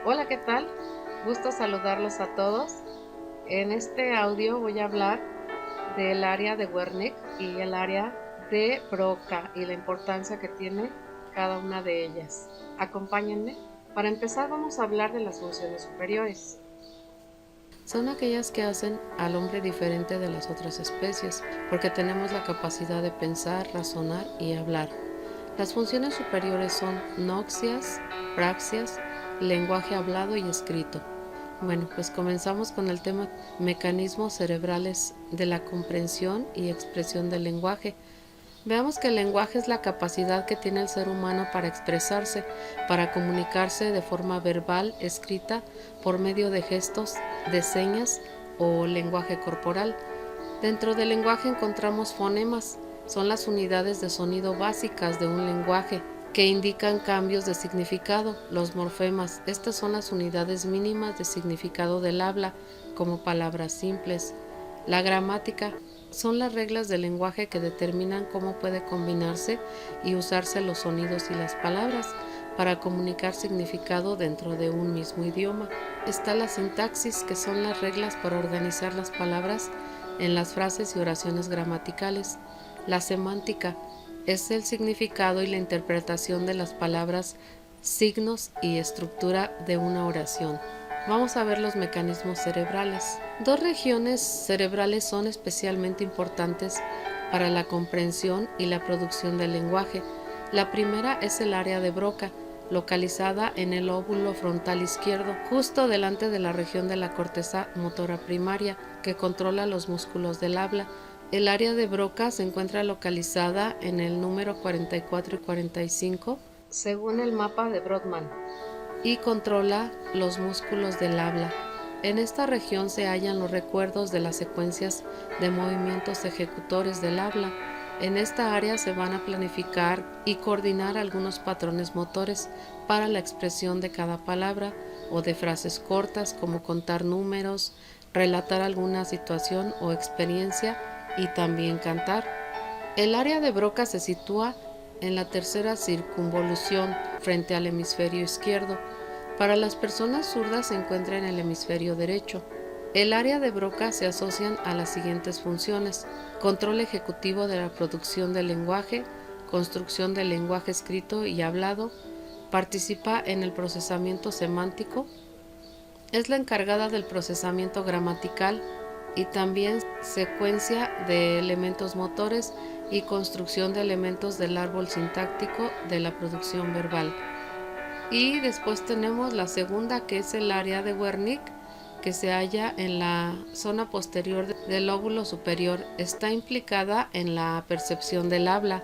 Hola, ¿qué tal? Gusto saludarlos a todos. En este audio voy a hablar del área de Wernicke y el área de Broca y la importancia que tiene cada una de ellas. Acompáñenme. Para empezar vamos a hablar de las funciones superiores. Son aquellas que hacen al hombre diferente de las otras especies, porque tenemos la capacidad de pensar, razonar y hablar. Las funciones superiores son noxias, praxias, lenguaje hablado y escrito. Bueno, pues comenzamos con el tema mecanismos cerebrales de la comprensión y expresión del lenguaje. Veamos que el lenguaje es la capacidad que tiene el ser humano para expresarse, para comunicarse de forma verbal, escrita, por medio de gestos, de señas o lenguaje corporal. Dentro del lenguaje encontramos fonemas, son las unidades de sonido básicas de un lenguaje que indican cambios de significado. Los morfemas, estas son las unidades mínimas de significado del habla, como palabras simples. La gramática son las reglas del lenguaje que determinan cómo puede combinarse y usarse los sonidos y las palabras para comunicar significado dentro de un mismo idioma. Está la sintaxis, que son las reglas para organizar las palabras en las frases y oraciones gramaticales. La semántica es el significado y la interpretación de las palabras, signos y estructura de una oración. Vamos a ver los mecanismos cerebrales. Dos regiones cerebrales son especialmente importantes para la comprensión y la producción del lenguaje. La primera es el área de Broca, localizada en el lóbulo frontal izquierdo, justo delante de la región de la corteza motora primaria, que controla los músculos del habla. El área de Broca se encuentra localizada en el número 44 y 45, según el mapa de Brodmann, y controla los músculos del habla. En esta región se hallan los recuerdos de las secuencias de movimientos ejecutores del habla. En esta área se van a planificar y coordinar algunos patrones motores para la expresión de cada palabra o de frases cortas, como contar números, relatar alguna situación o experiencia y también cantar. El área de Broca se sitúa en la tercera circunvolución frente al hemisferio izquierdo. Para las personas zurdas se encuentra en el hemisferio derecho. El área de Broca se asocian a las siguientes funciones: control ejecutivo de la producción del lenguaje, construcción del lenguaje escrito y hablado, participa en el procesamiento semántico, es la encargada del procesamiento gramatical y también secuencia de elementos motores y construcción de elementos del árbol sintáctico de la producción verbal. Y después tenemos la segunda, que es el área de Wernicke, que se halla en la zona posterior del lóbulo superior. Está implicada en la percepción del habla.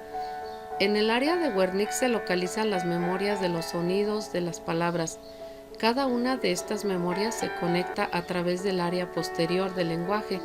En el área de Wernicke se localizan las memorias de los sonidos de las palabras. Cada una de estas memorias se conecta a través del área posterior del lenguaje,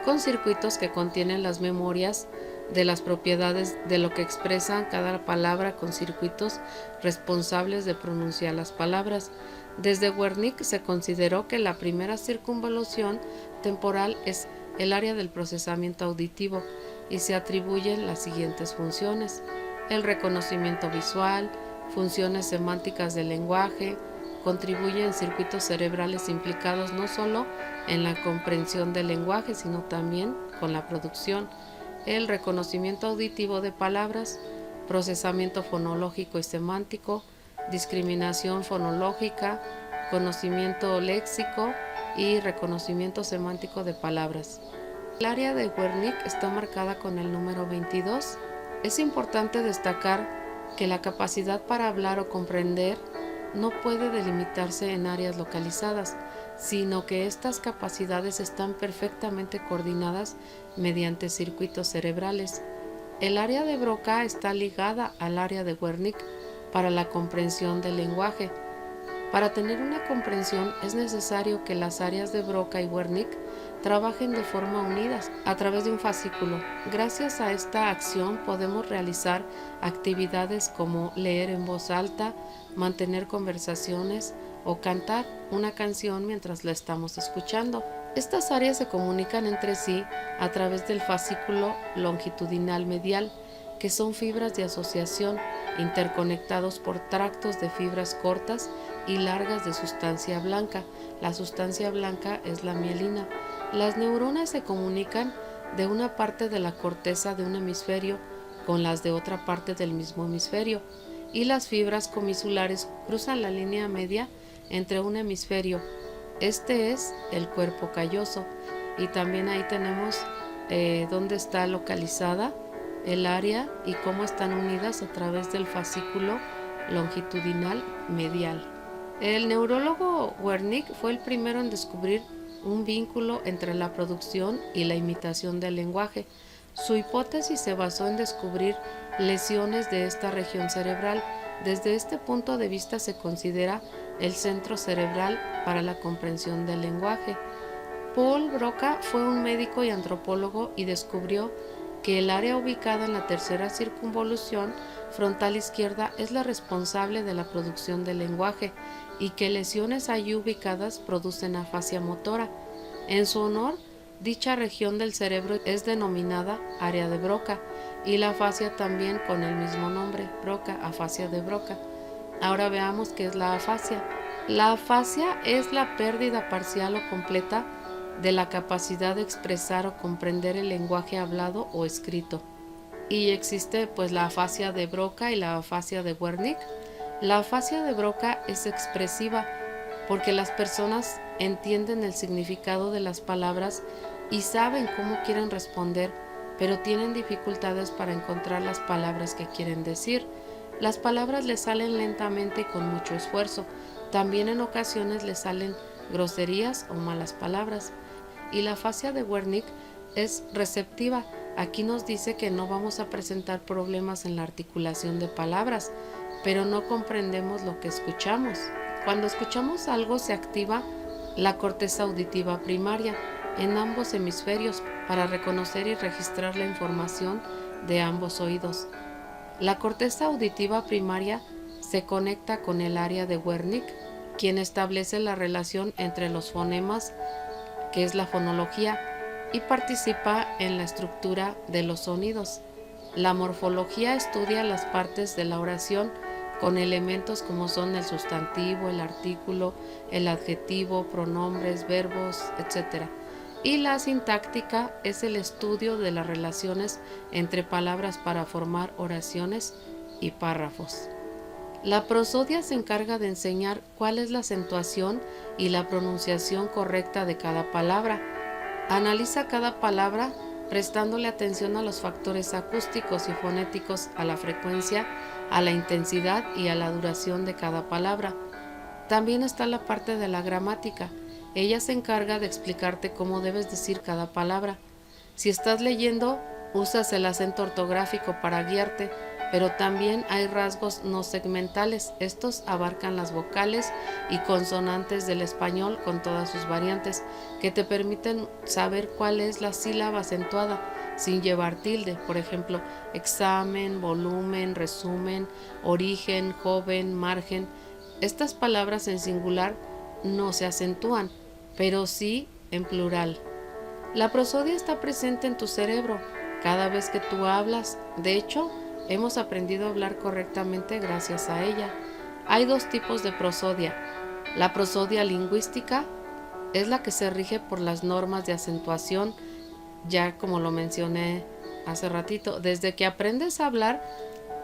con circuitos que contienen las memorias de las propiedades de lo que expresan cada palabra, con circuitos responsables de pronunciar las palabras. Desde Wernicke se consideró que la primera circunvolución temporal es el área del procesamiento auditivo y se atribuyen las siguientes funciones: el reconocimiento visual, funciones semánticas del lenguaje, contribuye en circuitos cerebrales implicados no solo en la comprensión del lenguaje, sino también con la producción, el reconocimiento auditivo de palabras, procesamiento fonológico y semántico, discriminación fonológica, conocimiento léxico y reconocimiento semántico de palabras. El área de Wernicke está marcada con el número 22. Es importante destacar que la capacidad para hablar o comprender no puede delimitarse en áreas localizadas, sino que estas capacidades están perfectamente coordinadas mediante circuitos cerebrales. El área de Broca está ligada al área de Wernicke para la comprensión del lenguaje. Para tener una comprensión es necesario que las áreas de Broca y Wernicke trabajen de forma unidas a través de un fascículo. Gracias a esta acción podemos realizar actividades como leer en voz alta, mantener conversaciones o cantar una canción mientras la estamos escuchando. Estas áreas se comunican entre sí a través del fascículo longitudinal medial que son fibras de asociación interconectados por tractos de fibras cortas y largas de sustancia blanca. La sustancia blanca es la mielina. Las neuronas se comunican de una parte de la corteza de un hemisferio con las de otra parte del mismo hemisferio, y las fibras comisulares cruzan la línea media entre un hemisferio. Este es el cuerpo calloso, y también ahí tenemos dónde está localizada el área y cómo están unidas a través del fascículo longitudinal medial. El neurólogo Wernicke fue el primero en descubrir un vínculo entre la producción y la imitación del lenguaje. Su hipótesis se basó en descubrir lesiones de esta región cerebral. Desde este punto de vista se considera el centro cerebral para la comprensión del lenguaje. Paul Broca fue un médico y antropólogo y descubrió que el área ubicada en la tercera circunvolución frontal izquierda es la responsable de la producción del lenguaje y que lesiones allí ubicadas producen afasia motora. En su honor, dicha región del cerebro es denominada área de Broca, y la afasia también con el mismo nombre, Broca, afasia de Broca. Ahora veamos qué es la afasia. La afasia es la pérdida parcial o completa de la capacidad de expresar o comprender el lenguaje hablado o escrito. Y existe pues la afasia de Broca y la afasia de Wernicke. La afasia de Broca es expresiva porque las personas entienden el significado de las palabras y saben cómo quieren responder, pero tienen dificultades para encontrar las palabras que quieren decir. Las palabras les salen lentamente y con mucho esfuerzo. También en ocasiones les salen groserías o malas palabras. Y la afasia de Wernicke es receptiva. Aquí nos dice que no vamos a presentar problemas en la articulación de palabras, pero no comprendemos lo que escuchamos. Cuando escuchamos algo se activa la corteza auditiva primaria en ambos hemisferios para reconocer y registrar la información de ambos oídos. La corteza auditiva primaria se conecta con el área de Wernicke, quien establece la relación entre los fonemas, que es la fonología, y participa en la estructura de los sonidos. La morfología estudia las partes de la oración con elementos como son el sustantivo, el artículo, el adjetivo, pronombres, verbos, etc. Y la sintáctica es el estudio de las relaciones entre palabras para formar oraciones y párrafos. La prosodia se encarga de enseñar cuál es la acentuación y la pronunciación correcta de cada palabra. Analiza cada palabra prestándole atención a los factores acústicos y fonéticos, a la frecuencia, a la intensidad y a la duración de cada palabra. También está la parte de la gramática. Ella se encarga de explicarte cómo debes decir cada palabra. Si estás leyendo, usas el acento ortográfico para guiarte, pero también hay rasgos no segmentales. Estos abarcan las vocales y consonantes del español con todas sus variantes, que te permiten saber cuál es la sílaba acentuada sin llevar tilde. Por ejemplo, examen, volumen, resumen, origen, joven, margen. Estas palabras en singular no se acentúan, pero sí en plural. La prosodia está presente en tu cerebro cada vez que tú hablas. De hecho, hemos aprendido a hablar correctamente gracias a ella. Hay dos tipos de prosodia. La prosodia lingüística es la que se rige por las normas de acentuación, ya como lo mencioné hace ratito. Desde que aprendes a hablar,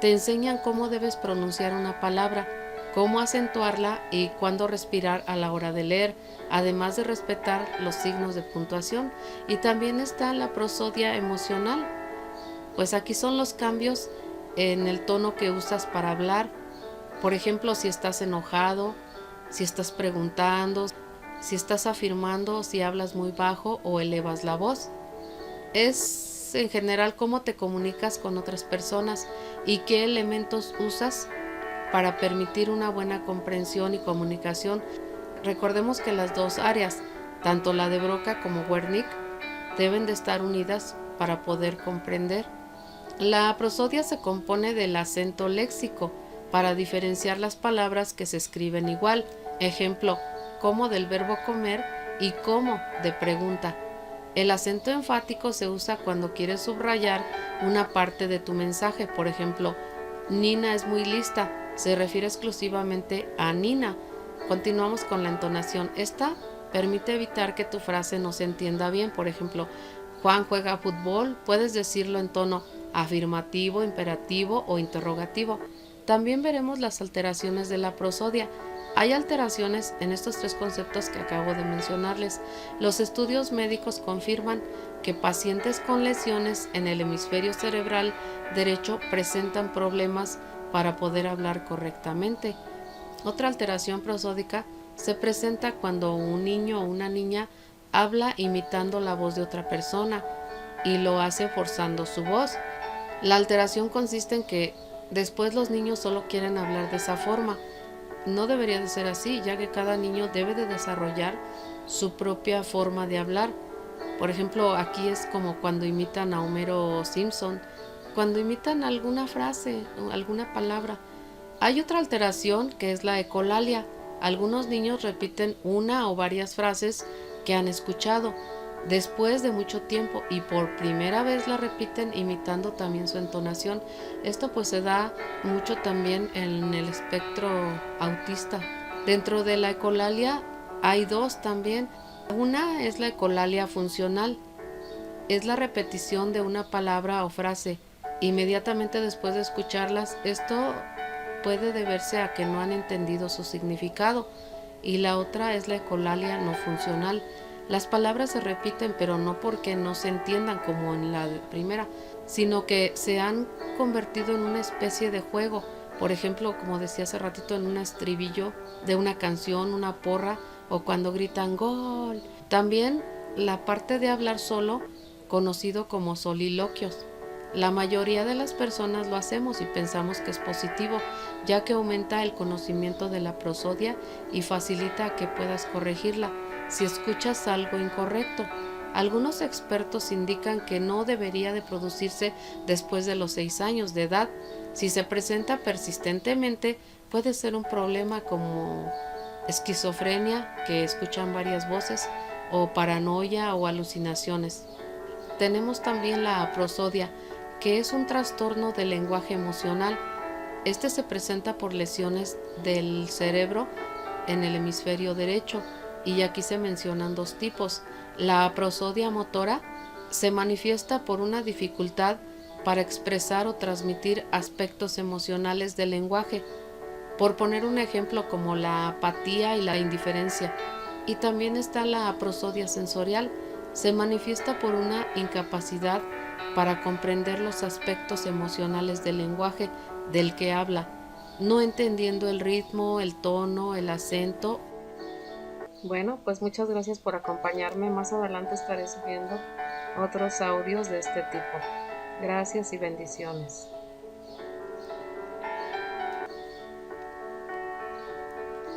te enseñan cómo debes pronunciar una palabra, cómo acentuarla y cuándo respirar a la hora de leer, además de respetar los signos de puntuación. Y también está la prosodia emocional. Pues aquí son los cambios en el tono que usas para hablar. Por ejemplo, si estás enojado, si estás preguntando, si estás afirmando, si hablas muy bajo o elevas la voz. Es en general cómo te comunicas con otras personas y qué elementos usas para permitir una buena comprensión y comunicación. Recordemos que las dos áreas, tanto la de Broca como Wernicke, deben de estar unidas para poder comprender. La prosodia se compone del acento léxico para diferenciar las palabras que se escriben igual. Ejemplo, como del verbo comer y como de pregunta. El acento enfático se usa cuando quieres subrayar una parte de tu mensaje. Por ejemplo, Nina es muy lista. Se refiere exclusivamente a Nina. Continuamos con la entonación. Esta permite evitar que tu frase no se entienda bien. Por ejemplo, Juan juega fútbol. Puedes decirlo en tono afirmativo, imperativo o interrogativo. También veremos las alteraciones de la prosodia. Hay alteraciones en estos tres conceptos que acabo de mencionarles. Los estudios médicos confirman que pacientes con lesiones en el hemisferio cerebral derecho presentan problemas para poder hablar correctamente. Otra alteración prosódica se presenta cuando un niño o una niña habla imitando la voz de otra persona y lo hace forzando su voz. La alteración consiste en que después los niños solo quieren hablar de esa forma. No debería de ser así, ya que cada niño debe de desarrollar su propia forma de hablar. Por ejemplo, aquí es como cuando imitan a Homero Simpson, cuando imitan alguna frase o alguna palabra. Hay otra alteración que es la ecolalia. Algunos niños repiten una o varias frases que han escuchado después de mucho tiempo y por primera vez la repiten imitando también su entonación. Esto pues se da mucho también en el espectro autista. Dentro de la ecolalia hay dos también. Una es la ecolalia funcional. Es la repetición de una palabra o frase inmediatamente después de escucharlas. Esto puede deberse a que no han entendido su significado. Y la otra es la ecolalia no funcional. Las palabras se repiten, pero no porque no se entiendan como en la primera, sino que se han convertido en una especie de juego. Por ejemplo, como decía hace ratito, en un estribillo de una canción, una porra, o cuando gritan gol. También la parte de hablar solo, conocido como soliloquios. La mayoría de las personas lo hacemos y pensamos que es positivo, ya que aumenta el conocimiento de la prosodia y facilita que puedas corregirla si escuchas algo incorrecto. Algunos expertos indican que no debería de producirse después de los 6 años de edad. Si se presenta persistentemente, puede ser un problema como esquizofrenia, que escuchan varias voces, o paranoia o alucinaciones. Tenemos también la prosodia, que es un trastorno del lenguaje emocional. Este se presenta por lesiones del cerebro en el hemisferio derecho y aquí se mencionan dos tipos. La prosodia motora se manifiesta por una dificultad para expresar o transmitir aspectos emocionales del lenguaje, por poner un ejemplo como la apatía y la indiferencia. Y también está la prosodia sensorial, se manifiesta por una incapacidad para comprender los aspectos emocionales del lenguaje del que habla, no entendiendo el ritmo, el tono, el acento. Bueno, pues muchas gracias por acompañarme. Más adelante estaré subiendo otros audios de este tipo. Gracias y bendiciones.